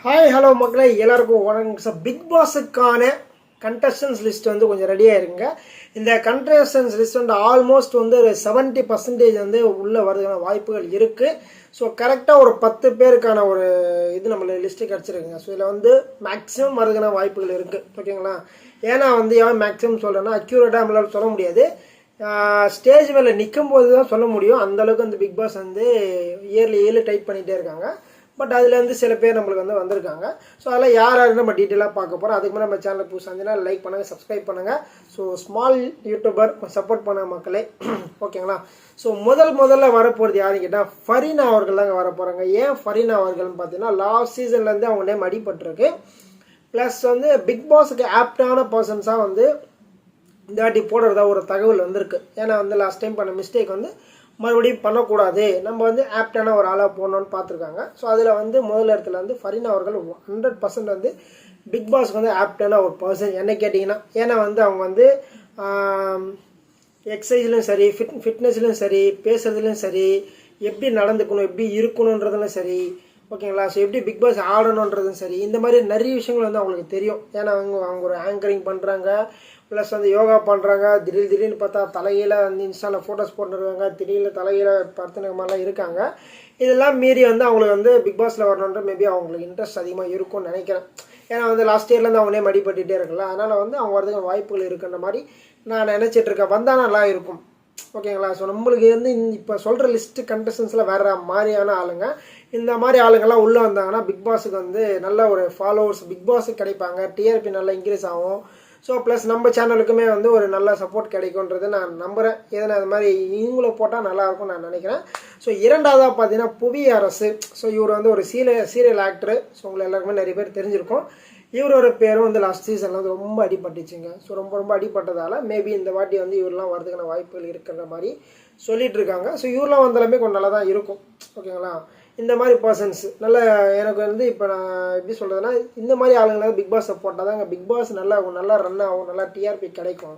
Hi hello மக்களே எல்லாருக்கும் வணக்கம் சார். பிக் பாஸுக்கான கண்டஸ்டன்ஸ் லிஸ்ட் வந்து கொஞ்சம் ரெடியாக இருக்குங்க. இந்த கண்டஸ்டன்ஸ் லிஸ்ட் வந்து ஆல்மோஸ்ட் வந்து ஒரு 70% வந்து உள்ளே வரதுக்கான வாய்ப்புகள் இருக்குது. ஸோ கரெக்டாக ஒரு 10 பேருக்கான ஒரு இது நம்மளுக்கு லிஸ்ட்டு கிடச்சிருக்குங்க. ஸோ இதில் வந்து மேக்ஸிமம் வரதுக்கான வாய்ப்புகள் இருக்குது. ஓகேங்களா? ஏன்னா வந்து ஏன் மேக்ஸிமம் சொல்கிறேன்னா அக்யூரேட்டாக நம்மளால் சொல்ல முடியாது. ஸ்டேஜ் மேலே நிற்கும் போது தான் சொல்ல முடியும். அந்தளவுக்கு அந்த பிக் பாஸ் வந்து இயர்லி டைப் பண்ணிகிட்டே இருக்காங்க. பட் அதுலேருந்து சில பேர் நம்மளுக்கு வந்து வந்திருக்காங்க. ஸோ அதெல்லாம் யார் நம்ம டீட்டெயிலாக பார்க்க போகிறோம். அதுக்கு முன்னாடி நம்ம சேனலுக்கு புதுசாக இருந்தீங்கன்னா லைக் பண்ணுங்கள், சப்ஸ்கிரைப் பண்ணுங்கள். ஸோ ஸ்மால் யூடியூபர் சப்போர்ட் பண்ண மக்களே, ஓகேங்களா? ஸோ முதல்ல வரப்போகிறது யாருன்னு கேட்டால் ஃபரீனா அவர்கள் தாங்க வர போகிறாங்க. ஏன் ஃபரீனா அவர்கள்னு பார்த்தீங்கன்னா லாஸ்ட் சீசன்லேருந்து அவங்க நேம் அடிபட்டிருக்கு. ப்ளஸ் வந்து பிக் பாஸுக்கு ஆப்டான பர்சன்ஸாக வந்து இந்த வாட்டி போடுறதா ஒரு தகவல் வந்திருக்கு. ஏன்னா வந்து லாஸ்ட் டைம் பண்ண மிஸ்டேக் வந்து மறுபடியும் பண்ணக்கூடாது, நம்ம வந்து ஆப்டான ஒரு ஆளாக போடணும்னு பார்த்துருக்காங்க. ஸோ அதில் வந்து முதல் இடத்துல வந்து ஃபரீனா அவர்கள் 100% வந்து பிக் பாஸ்க்கு வந்து ஆப்டான ஒரு பர்சன் என்ன கேட்டிங்கன்னா. ஏன்னா வந்து அவங்க வந்து எக்ஸசைஸ்லையும் சரி, ஃபிட்னஸ்லையும் சரி, பேசுறதுலையும் சரி, எப்படி நடந்துக்கணும், எப்படி இருக்கணுன்றதுலையும் சரி, ஓகேங்களா? ஸோ எப்படி பிக் பாஸ் ஆடணுன்றதும் சரி, இந்த மாதிரி நிறைய விஷயங்கள் வந்து அவங்களுக்கு தெரியும். ஏன்னா அவங்க ஒரு ஆங்கரிங் பண்ணுறாங்க, ப்ளஸ் வந்து யோகா பண்ணுறாங்க. திடீர்னு பார்த்தா தலையில் வந்து இன்ஸ்டாவில் ஃபோட்டோஸ் போட்டுருக்காங்க, திடீர்னு தலையில் படுத்துன மாதிரிலாம் இருக்காங்க. இதெல்லாம் மீறி வந்து அவங்களுக்கு வந்து பிக் பாஸில் வரணுன்ற மேபி அவங்களுக்கு இன்ட்ரெஸ்ட் அதிகமாக இருக்கும்னு நினைக்கிறேன். ஏன்னா வந்து லாஸ்ட் இயர்லேருந்து அவங்க நேம் அடிபட்டுகிட்டே இருக்குல்ல, அதனால் வந்து அவங்க வரதுக்கு வாய்ப்புகள் இருக்குன்ற மாதிரி நான் நினச்சிட்ருக்கேன். வந்தால் நல்லா இருக்கும், ஓகேங்களா? ஸோ நம்மளுக்கு வந்து இப்போ சொல்கிற லிஸ்ட்டு கண்டஸ்டன்ஸில் வேறு மாதிரியான ஆளுங்க. இந்த மாதிரி ஆளுங்கள்லாம் உள்ளே வந்தாங்கன்னா பிக் பாஸுக்கு வந்து நல்ல ஒரு ஃபாலோவர்ஸ் பிக் பாஸுக்கு கிடைப்பாங்க, டிஆர்பி நல்லா இன்க்ரீஸ் ஆகும். ஸோ ப்ளஸ் நம்ம சேனலுக்குமே வந்து ஒரு நல்ல சப்போர்ட் கிடைக்கும்ன்றது நான் நம்புகிறேன். எதனா அது மாதிரி இவங்கள போட்டால் நல்லாயிருக்கும்னு நான் நினைக்கிறேன். ஸோ இரண்டாவதாக பார்த்தீங்கன்னா புவியரசு. ஸோ இவர் வந்து ஒரு சீரியல் ஆக்டரு. ஸோ உங்களை எல்லாருக்குமே நிறைய பேர் தெரிஞ்சிருக்கும். இவரோட பேரும் வந்து லாஸ்ட் சீசனில் வந்து ரொம்ப அடிபட்டுச்சுங்க. ஸோ ரொம்ப அடிபட்டதால் மேபி இந்த வாட்டி வந்து இவரெலாம் வரதுக்கான வாய்ப்புகள் இருக்கிற மாதிரி சொல்லிகிட்டு இருக்காங்க. ஸோ இவரெலாம் வந்தாலுமே கொஞ்சம் நல்லா தான் இருக்கும், ஓகேங்களா? இந்த மாதிரி பர்சன்ஸ் நல்ல எனக்கு வந்து இப்போ நான் எப்படி சொல்கிறதுனா, இந்த மாதிரி ஆளுங்களாம் பிக் பாஸை போட்டால் தாங்க பிக் பாஸ் நல்லா ரன் ஆகும், நல்லா டிஆர்பி கிடைக்கும்.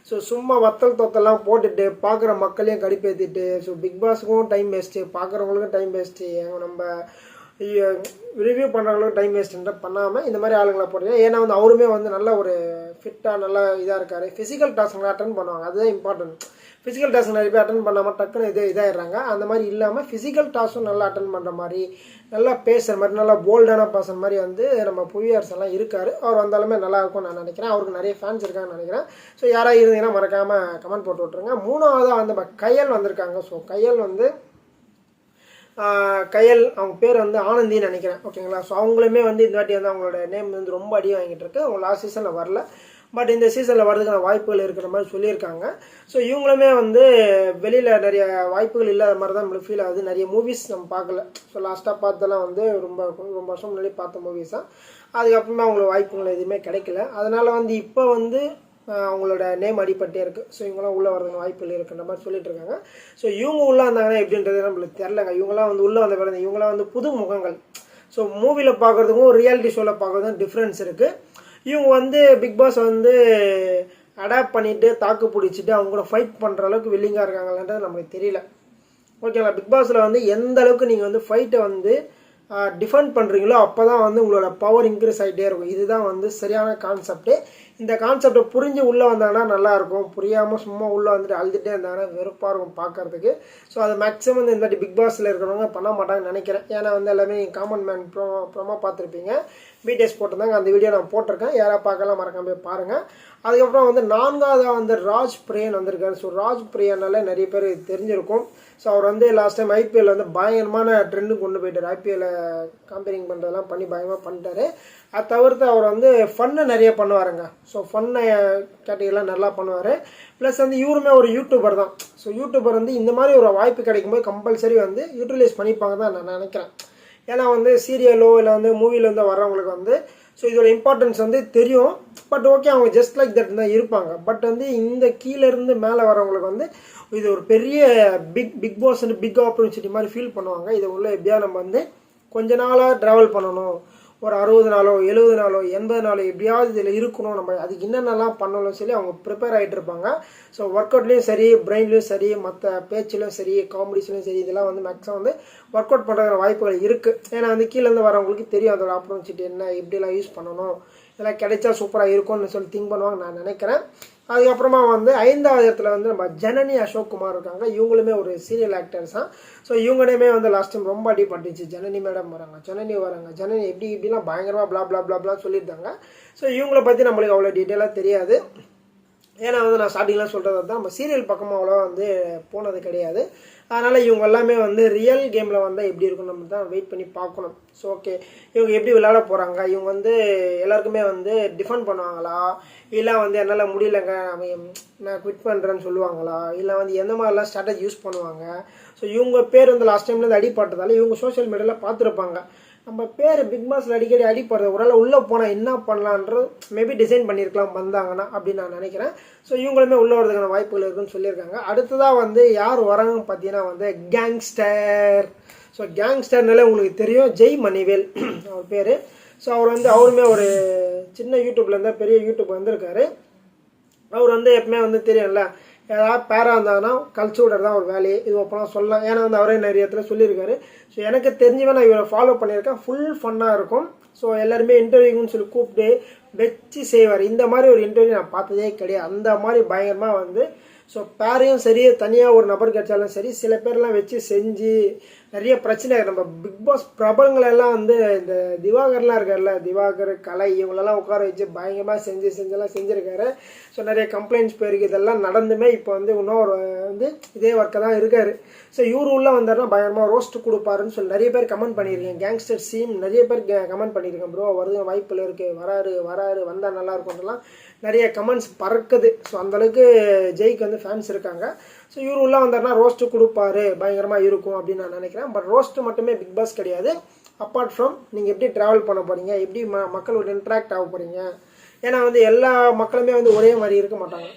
ஸோ சும்மா வத்தல் தொத்தெல்லாம் போட்டுட்டு பார்க்குற மக்களையும் கடுப்பேற்றிட்டு, ஸோ பிக் பாஸுக்கும் டைம் வேஸ்ட்டு, பார்க்குறவங்களுக்கும் டைம் வேஸ்ட்டு, நம்ம ரிவ்யூ பண்ணுறவங்களுக்கும் டைம் வேஸ்ட்டுன்ற பண்ணாமல் இந்த மாதிரி ஆளுங்களை போடுறீங்க. ஏன்னா வந்து அவருமே வந்து நல்ல ஒரு ஃபிட்டாக நல்லா இதாக இருக்கார். ஃபிசிக்கல் டாஸ்க்லாம் அட்டன் பண்ணுவாங்க, அதுதான் இம்பார்ட்டன்ட். ஃபிசிக்கல் டாஸ்க் நிறைய பேர் அட்டன் பண்ணாமல் டக்குன்னு இதாகிடுறாங்க. அந்த மாதிரி இல்லாமல் ஃபிசிக்கல் டாஸ்க்கும் நல்லா அட்டன் பண்ணுற மாதிரி, நல்லா பேசுகிற மாதிரி, நல்லா போல்டான பர்சன் மாதிரி வந்து நம்ம புவியரசு எல்லாம் இருக்கார். அவர் வந்தாலுமே நல்லாயிருக்கும்னு நான் நினைக்கிறேன். அவருக்கு நிறைய ஃபேன்ஸ் இருக்காங்கன்னு நினைக்கிறேன். ஸோ யாராவது இருந்தீங்கன்னா மறக்காமல் கமெண்ட் போட்டு விட்ருங்க. மூணாவதாக வந்து கயல் வந்திருக்காங்க. ஸோ கயல் அவங்க பேர் வந்து ஆனந்தின்னு நினைக்கிறேன், ஓகேங்களா? ஸோ அவங்களுமே வந்து இந்த வாட்டி வந்து அவங்களோட நேம் வந்து ரொம்ப அடி வாங்கிட்டு இருக்கு. அவங்க லாஸ்ட் சீசனில் வரல, பட் இந்த சீசனில் வரதுக்கான வாய்ப்புகள் இருக்கிற மாதிரி சொல்லியிருக்காங்க. ஸோ இவங்களுமே வந்து வெளியில் நிறைய வாய்ப்புகள் இல்லாத மாதிரி தான் நம்மளுக்கு ஃபீல் ஆகுது. நிறைய மூவிஸ் நம்ம பார்க்கல. ஸோ லாஸ்ட்டாக பார்த்தெல்லாம் வந்து ரொம்ப வருஷம் முன்னாடி பார்த்த மூவிஸ் தான். அதுக்கப்புறமா அவங்களுக்கு வாய்ப்புகள் எதுவுமே கிடைக்கல. அதனால் வந்து இப்போ வந்து அவங்களோட நேம் அடிப்பட்டே இருக்குது. ஸோ இவங்களாம் உள்ளே வரதுக்கு வாய்ப்புகள் இருக்குன்ற மாதிரி சொல்லிட்டு இருக்காங்க. ஸோ இவங்க உள்ளே வந்தாங்கன்னா எப்படின்றது நம்மளுக்கு தெரிலங்க. இவங்களாம் வந்து உள்ளே வந்த பிறகு இவங்களாம் வந்து புது முகங்கள். ஸோ மூவியில் பார்க்குறதுக்கும் ரியாலிட்டி ஷோவில் பார்க்குறதுக்கும் டிஃப்ரென்ஸ் இருக்குது. இவங்க வந்து பிக் பாஸ் வந்து அடாப்ட் பண்ணிவிட்டு தாக்கு பிடிச்சிட்டு அவங்க கூட ஃபைட் பண்ணுற அளவுக்கு வில்லிங்காக இருக்காங்களான்றது நமக்கு தெரியல, ஓகேங்களா? பிக் பாஸில் வந்து எந்த அளவுக்கு நீங்கள் வந்து ஃபைட்டை வந்து டிஃபெண்ட் பண்ணுறீங்களோ அப்போ தான் வந்து உங்களோட பவர் இன்க்ரீஸ் ஆகிட்டே இருக்கும். இதுதான் வந்து சரியான கான்செப்ட்டு. இந்த கான்செப்டை புரிஞ்சு உள்ளே வந்தாங்கன்னா நல்லாயிருக்கும். புரியாமல் சும்மா உள்ளே வந்துட்டு அழுதுகிட்டே இருந்தாங்கன்னா வெறுப்பாக இருக்கும் பார்க்குறதுக்கு. ஸோ அது மேக்ஸிமம் வந்து இந்த வாட்டி பிக் பாஸில் இருக்கிறவங்க பண்ண மாட்டாங்கன்னு நினைக்கிறேன். ஏன்னா வந்து எல்லாமே காமன் மேன் ப்ரோமோ பார்த்துருப்பீங்க, பிடிஎஸ் போட்டிருந்தாங்க. அந்த வீடியோ நான் போட்டிருக்கேன், யாராவது பார்க்கலாம் மறக்காம போய் பாருங்கள். அதுக்கப்புறம் வந்து நான்காவதாக வந்து ராஜ் பிரியன் வந்திருக்காரு. ஸோ ராஜ் பிரியனால நிறைய பேர் தெரிஞ்சிருக்கும். ஸோ அவர் வந்து லாஸ்ட் டைம் ஐபிஎல் வந்து பயங்கரமான ட்ரெண்டுக்கு கொண்டு போயிட்டார். ஐபிஎல்லை காம்பேரிங் பண்ணுறதெல்லாம் பண்ணி பயங்கரமாக பண்ணிட்டாரு. அது தவிர்த்து அவர் வந்து ஃபன்னு நிறைய பண்ணுவாருங்க. ஸோ ஃபன்னை கேட்டகரிலாம் நல்லா பண்ணுவார். ப்ளஸ் வந்து இவருமே ஒரு யூடியூபர் தான். ஸோ யூடியூபர் வந்து இந்த மாதிரி ஒரு வாய்ப்பு கிடைக்கும்போது கம்பல்சரி வந்து யூட்டிலைஸ் பண்ணிப்பாங்க தான் நான் நினைக்கிறேன். ஏன்னா வந்து சீரியலோ இல்லை வந்து மூவியில் வந்து வர்றவங்களுக்கு வந்து ஸோ இதோட இம்பார்ட்டன்ஸ் வந்து தெரியும். பட் ஓகே, அவங்க ஜஸ்ட் லைக் தட் தான் இருப்பாங்க. பட் வந்து இந்த கீழேருந்து மேலே வரவங்களுக்கு வந்து இது ஒரு பெரிய பிக் பாஸ் பிக் ஆப்பர்ச்சுனிட்டி மாதிரி ஃபீல் பண்ணுவாங்க. இதை உள்ள எப்படியா நம்ம வந்து கொஞ்ச நாளாக ட்ராவல் பண்ணணும், ஒரு 60 நாளோ 70 நாளோ 80 நாளோ எப்படியாவது இதில் இருக்கணும், நம்ம அதுக்கு என்னென்னலாம் பண்ணணும் சொல்லி அவங்க ப்ரிப்பேர் ஆகிட்டு இருப்பாங்க. ஸோ ஒர்க் அவுட்லேயும் சரி, பிரெயின்லேயும் சரி, மற்ற பேச்சிலும் சரி, காமெடிஸ்லையும் சரி, இதெல்லாம் வந்து மேக்ஸிமம் வந்து ஒர்க் அவுட் பண்ணுற வாய்ப்புகள் இருக்குது. ஏன்னா வந்து கீழேருந்து வரவங்களுக்கு தெரியும் அதோட ஆப்பர்ச்சுனிட்டி என்ன, எப்படிலாம் யூஸ் பண்ணணும், இதெல்லாம் கிடைச்சா சூப்பராக இருக்கும்னு சொல்லி திங்க் பண்ணுவாங்க நான் நினைக்கிறேன். அதுக்கப்புறமா வந்து 5வது இடத்துல வந்து நம்ம ஜனனி அசோக் குமார் இருக்காங்க. இவங்களுமே ஒரு சீரியல் ஆக்டர்ஸ் தான். ஸோ இவங்களுமே வந்து லாஸ்ட் டைம் ரொம்ப அடிபட்டுச்சு. ஜனனி மேடம் வராங்க, ஜனனி வராங்க, ஜனனி எப்படி இப்படிலாம் பயங்கரமாக பிளா பிளா பிளா பிளா சொல்லியிருந்தாங்க. ஸோ இவங்கள பற்றி நம்மளுக்கு அவ்வளோ டீட்டெயிலாக தெரியாது. ஏன்னா வந்து நான் ஸ்டார்டிங்லாம் சொல்கிறது தான், நம்ம சீரியல் பக்கமாக அவ்வளோ வந்து போனது கிடையாது. அதனால் இவங்க எல்லாமே வந்து ரியல் கேமில் வந்தால் எப்படி இருக்கும் நம்ம தான் வெயிட் பண்ணி பார்க்கணும். ஸோ ஓகே, இவங்க எப்படி விளையாட போகிறாங்க, இவங்க வந்து எல்லாருக்குமே வந்து டிஃபெண்ட் பண்ணுவாங்களா, இல்லை வந்து என்னால் முடியலைங்க நான் குவிட் பண்ணுறேன்னு சொல்லுவாங்களா, இல்லை வந்து எந்த மாதிரிலாம் ஸ்ட்ராட்டஜி யூஸ் பண்ணுவாங்க. ஸோ இவங்க பேர் வந்து லாஸ்ட் டைம்லேருந்து அடிப்பட்டதால் இவங்க சோஷியல் மீடியாவில் பார்த்துருப்பாங்க. நம்ம பேர் பிக் பாஸில் அடிக்கடி அடிப்படுறது, ஒரு நாள் உள்ளே போனால் என்ன பண்ணலான்றது மேபி டிசைன் பண்ணியிருக்கலாம் வந்தாங்கன்னா அப்படின்னு நான் நினைக்கிறேன். ஸோ இவங்களுமே உள்ளே வரதுக்கான வாய்ப்புகள் இருக்குன்னு சொல்லியிருக்காங்க. அடுத்ததாக வந்து யார் வராங்கன்னு பார்த்தீங்கன்னா வந்து கேங்ஸ்டர். ஸோ கேங்ஸ்டர்னாலே உங்களுக்கு தெரியும், ஜெய் மணிவேல் அவர் பேர். ஸோ அவர் வந்து அவருமே ஒரு சின்ன யூடியூப்லேருந்து பெரிய யூடியூப் வந்திருக்காரு. அவர் வந்து எப்பவுமே வந்து தெரியும்ல, ஏதாவது பேராக இருந்தாங்கன்னா கழிச்சு விடுறது தான் ஒரு வேலையை, இது ஓப்பனாக சொல்லலாம். ஏன்னா வந்து அவரே நிறைய இடத்துல சொல்லியிருக்காரு. ஸோ எனக்கு தெரிஞ்சவன் நான் இவரை ஃபாலோ பண்ணியிருக்கேன். ஃபுல் ஃபன்னாக இருக்கும். ஸோ எல்லாருமே இன்டர்வியூன்னு சொல்லி கூப்பிட்டு வச்சு செய்வார். இந்த மாதிரி ஒரு இன்டர்வியூ நான் பார்த்ததே கிடையாது. அந்த மாதிரி பயங்கரமாக வந்து ஸோ பேரையும் சரி, தனியாக ஒரு நபர் கிடைச்சாலும் சரி, சில பேர்லாம் வச்சு செஞ்சு நிறைய பிரச்சனை. நம்ம பிக் பாஸ் பிரபலங்களெல்லாம் வந்து இந்த திவாகர்லாம் இருக்கார்ல, திவாகர், கலை, இவங்களெல்லாம் உட்கார வச்சு பயங்கரமாக செஞ்செல்லாம் செஞ்சுருக்காரு. ஸோ நிறைய கம்ப்ளைண்ட்ஸ் போயிருக்கு. இதெல்லாம் நடந்துமே இப்போ வந்து இன்னும் ஒரு வந்து இதே ஒர்க்கை தான் இருக்கார். ஸோ இவர் உள்ள வந்தாருன்னா பயங்கரமாக ரோஸ்ட் கொடுப்பாருன்னு சொல்லி நிறைய பேர் கமெண்ட் பண்ணியிருக்கேன். கேங்ஸ்டர் சீம் நிறைய பேர் கமெண்ட் பண்ணியிருக்கேன். ப்ரோ வருது, வாய்ப்பில் இருக்குது, வராரு வந்தால் நல்லா இருக்கும்லாம் நிறைய கமெண்ட்ஸ் பறக்குது. ஸோ அந்தளவுக்கு ஜெய்க்கு வந்து ஃபேன்ஸ் இருக்காங்க. ஸோ இவர் உள்ள வந்தாருன்னா ரோஸ்ட்டு கொடுப்பாரு, பயங்கரமாக இருக்கும் அப்படின்னு நான் நினைக்கிறேன். பட் ரோஸ்ட்டு மட்டுமே பிக் பாஸ் கிடையாது. அப்பார்ட் ஃப்ரம் நீங்கள் எப்படி ட்ராவல் பண்ண போகிறீங்க, எப்படி மக்களோட இன்ட்ராக்ட் ஆக போகிறீங்க. ஏன்னா வந்து எல்லா மக்களுமே வந்து ஒரே மாதிரி இருக்க மாட்டாங்க,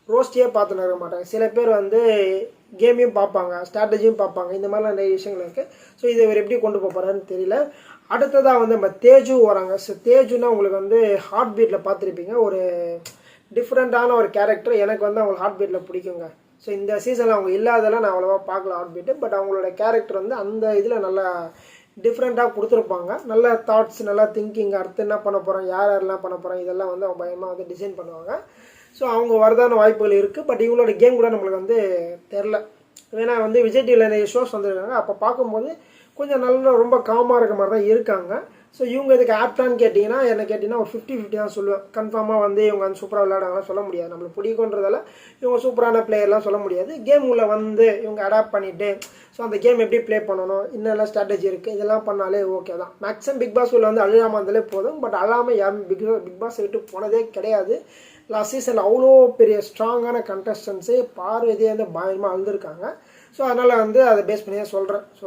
ரோஸ்டியே பார்த்துன்னு இருக்க மாட்டாங்க. சில பேர் வந்து கேமையும் பார்ப்பாங்க, ஸ்ட்ராட்டஜியும் பார்ப்பாங்க. இந்த மாதிரிலாம் நிறைய விஷயங்கள் இருக்குது. ஸோ இதை இவர் எப்படி கொண்டு போகிறாருன்னு தெரியல. அடுத்ததாக வந்து நம்ம தேஜு வராங்க. ஸோ தேஜுன்னா உங்களுக்கு வந்து ஹார்ட் பீட்டில் பார்த்துருப்பீங்க, ஒரு டிஃப்ரெண்ட்டான ஒரு கேரக்டர். எனக்கு வந்து அவங்க ஹார்ட் பீட்டில் பிடிக்குங்க. ஸோ இந்த சீசனில் அவங்க இல்லாதெல்லாம் நான் அவ்வளோவா பார்க்கல ஹார்ட் பீட்டு. பட் அவங்களோட கேரக்டர் வந்து அந்த இதில் நல்லா டிஃப்ரெண்ட்டாக கொடுத்துருப்பாங்க. நல்ல தாட்ஸ், நல்லா திங்கிங், அடுத்து என்ன பண்ண போகிறோம், யாரெல்லாம் பண்ண போகிறோம், இதெல்லாம் வந்து அவங்க பயமாக வந்து டிசைன் பண்ணுவாங்க. ஸோ அவங்க வரதான வாய்ப்புகள் இருக்குது. பட் இவங்களோட கேம் கூட நம்மளுக்கு வந்து தெரில. ஏன்னா வந்து விஜய் டிவியில் நிறைய ஷோஸ் வந்துருக்காங்க. அப்போ பார்க்கும்போது கொஞ்சம் நல்ல ரொம்ப காமாக இருக்க மாதிரி தான் இருக்காங்க. ஸோ இவங்க இதுக்கு ஆப்டான்னு கேட்டிங்கன்னா, என்ன கேட்டிங்கன்னா ஒரு 50-50 தான் சொல்லுவேன். கன்ஃபார்மாக வந்து இவங்க வந்து சூப்பராக விளையாடுவாங்கலாம் சொல்ல முடியாது. நம்மளுக்கு பிடிக்குன்றதால இவங்க சூப்பரான பிளேயர்லாம் சொல்ல முடியாது. கேம் உள்ள வந்து இவங்க அடாப்ட் பண்ணிவிட்டு ஸோ அந்த கேம் எப்படி ப்ளே பண்ணணும், இன்னெல்லாம் ஸ்ட்ராட்டஜி இருக்குது, இதெல்லாம் பண்ணாலே ஓகே தான். மேக்ஸிமம் பிக் பாஸ் உள்ள வந்து அழுகாமல் இருந்தாலே போதும். பட் அழாமல் யாரும் பிக் பாஸ் விட்டு போனதே கிடையாது. லாஸ்ட் சீசனில் அவ்வளோ பெரிய ஸ்ட்ராங்கான கண்டஸ்டன்ஸு பார்வதியே வந்து பயங்கரமாக அழுதுருக்காங்க. ஸோ அதனால் வந்து அதை பேஸ் பண்ணி தான் சொல்கிறேன். ஸோ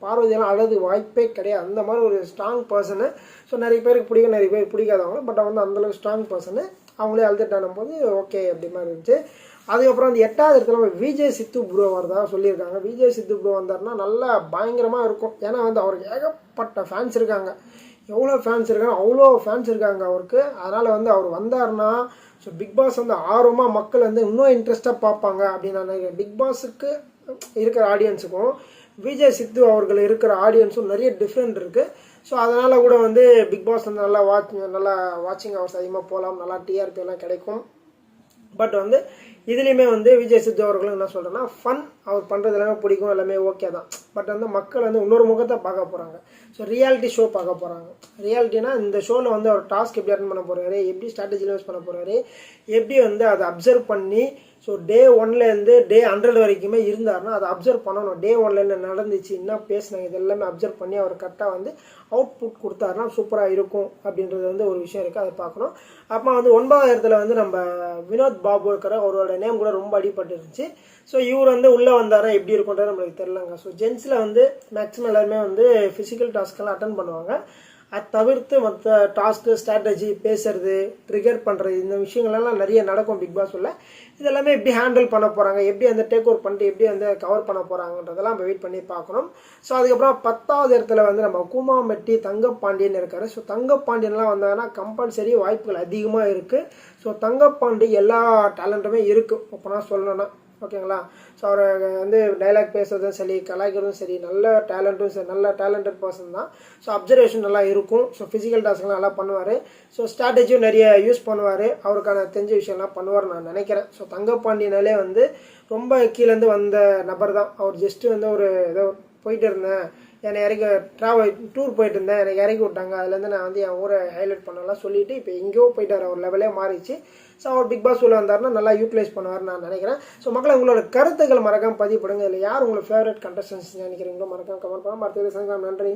பார்வதியெல்லாம் அழகு வாய்ப்பே கிடையாது. அந்த மாதிரி ஒரு ஸ்ட்ராங் பர்சனு. ஸோ நிறைய பேருக்கு பிடிக்கும், நிறைய பேருக்கு பிடிக்காதவங்க. பட் வந்து அந்தளவுக்கு ஸ்ட்ராங் பர்சனு. அவங்களே அழுதுட்டானும் போது ஓகே அப்படி மாதிரி இருந்துச்சு. அதுக்கப்புறம் வந்து 8வது இடத்துல விஜய் சித்து ப்ரோ வரதா சொல்லியிருக்காங்க. விஜய் சித்து ப்ரோ வந்தார்னா நல்லா பயங்கரமாக இருக்கும். ஏன்னா வந்து அவருக்கு ஏகப்பட்ட ஃபேன்ஸ் இருக்காங்க. எவ்வளோ ஃபேன்ஸ் இருக்காங்க, அவ்வளோ ஃபேன்ஸ் இருக்காங்க அவருக்கு. அதனால் வந்து அவர் வந்தார்னா ஸோ பிக் பாஸ் வந்து ஆர்வமாக மக்கள் வந்து இன்னும் இன்ட்ரெஸ்ட்டாக பார்ப்பாங்க அப்படின்னு நான் நினைக்கிறேன். பிக் பாஸுக்கு இருக்கிற ஆடியன்ஸுக்கும் விஜய் சித்து அவர்கள் இருக்கிற ஆடியன்ஸும் நிறைய டிஃப்ரெண்ட் இருக்குது. ஸோ அதனால் கூட வந்து பிக் பாஸ் வந்து நல்லா வாட்சிங் ஹவர்ஸ் அதிகமாக போகலாம், நல்லா டிஆர்பி எல்லாம் கிடைக்கும். பட் வந்து இதுலேயுமே வந்து விஜய் சித்து அவர்களும் என்ன சொல்கிறேன்னா, ஃபன் அவர் பண்ணுறது எல்லாமே பிடிக்கும், எல்லாமே ஓகே தான். பட் வந்து மக்கள் வந்து இன்னொரு முகத்தை பார்க்க போகிறாங்க. ஸோ ரியாலிட்டி ஷோ பார்க்க போகிறாங்க. ரியாலிட்டினா இந்த ஷோவில் வந்து அவர் டாஸ்க் எப்படி அட்டன் பண்ண போகிறாரு, எப்படி ஸ்ட்ராட்டஜியில் யூஸ் பண்ண போகிறாரு, எப்படி வந்து அதை அப்சர்வ் பண்ணி ஸோ டே 1லேருந்து டே 100 வரைக்குமே இருந்தார்னா அதை அப்சர்வ் பண்ணணும். டே 1ல் என்ன நடந்துச்சு, என்ன பேசினாங்க, இது எல்லாமே அப்சர்வ் பண்ணி அவர் கரெக்டாக வந்து அவுட்புட் கொடுத்தாருனா சூப்பராக இருக்கும் அப்படின்றது வந்து ஒரு விஷயம் இருக்குது, அதை பார்க்கணும். அப்புறம் வந்து 9வது இடத்துல வந்து நம்ம வினோத் பாபு இருக்கிற அவரோட நேம் கூட ரொம்ப அடிபட்டு இருந்துச்சு. ஸோ இவர் வந்து உள்ளே வந்தாரா எப்படி இருக்குன்றது நம்மளுக்கு தெரிலங்க. ஸோ ஜென்ஸில் வந்து மேக்ஸிமம் எல்லாருமே வந்து ஃபிசிக்கல் டாஸ்க்கெல்லாம் அட்டன் பண்ணுவாங்க. அது தவிர்த்து மற்ற டாஸ்க்கு ஸ்ட்ராட்டஜி பேசுறது ட்ரிகர் பண்ணுறது இந்த விஷயங்கள்லாம் நிறைய நடக்கும் பிக் பாஸ் உள்ள. இதெல்லாமே எப்படி ஹேண்டில் பண்ண போகிறாங்க, எப்படி அந்த டேக் ஓவர் பண்ணிட்டு எப்படி வந்து கவர் பண்ண போகிறாங்கன்றதெல்லாம் நம்ம வெயிட் பண்ணி பார்க்கணும். ஸோ அதுக்கப்புறம் 10வது இடத்துல வந்து நம்ம கூமாமெட்டி தங்கப்பாண்டியன் இருக்காரு. ஸோ தங்கப்பாண்டியன்லாம் வந்தாங்கன்னா கம்பல்சரி வாய்ப்புகள் அதிகமாக இருக்குது. ஸோ தங்கப்பாண்டி எல்லா டேலண்ட்டுமே இருக்குது ஓப்பனாக சொல்லணும்னா, ஓகேங்களா. ஸோ அவர் வந்து டைலாக் பேசுறதும் சரி, கலாய்க்கிறதும் சரி, நல்ல டேலண்ட்டும் சரி, நல்ல டேலண்டட் பர்சன் தான். ஸோ அப்சர்வேஷன் நல்லா இருக்கும். ஸோ ஃபிசிக்கல் டாஸ்க்லாம் நல்லா பண்ணுவார். ஸோ ஸ்ட்ராட்டஜியும் நிறைய யூஸ் பண்ணுவார். அவருக்கான தெரிஞ்ச விஷயம்லாம் பண்ணுவார் நான் நினைக்கிறேன். ஸோ தங்கப்பாண்டியனாலே வந்து ரொம்ப கீழேருந்து வந்த நபர் தான். அவர் ஜஸ்ட்டு வந்து ஒரு ஏதோ போயிட்டு இருந்தேன், என்னை இறக்கி டூர் போயிட்டு இருந்தேன், எனக்கு இறக்கி விட்டாங்க, அதுலேருந்து நான் வந்து என் ஊரை ஹைலைட் பண்ணலாம் சொல்லிட்டு இப்போ எங்கேயோ போயிட்டார், அவர் லெவலே மாறிச்சு. ஸோ அவர் பிக் பாஸ் உள்ள வந்தாருன்னா நல்லா யூட்டிலைஸ் பண்ணுவார்னு நான் நினைக்கிறேன். ஸோ மக்களை உங்களோட கருத்துக்களை மறக்காமல் பதிவு பண்ணுங்கள். இல்லை யார் உங்களோட ஃபேவரட் கண்டஸ்டன்ஸ் நினைக்கிறீங்களோ மறக்காமல் கமெண்ட் பண்ணால் மற்ற நன்றி.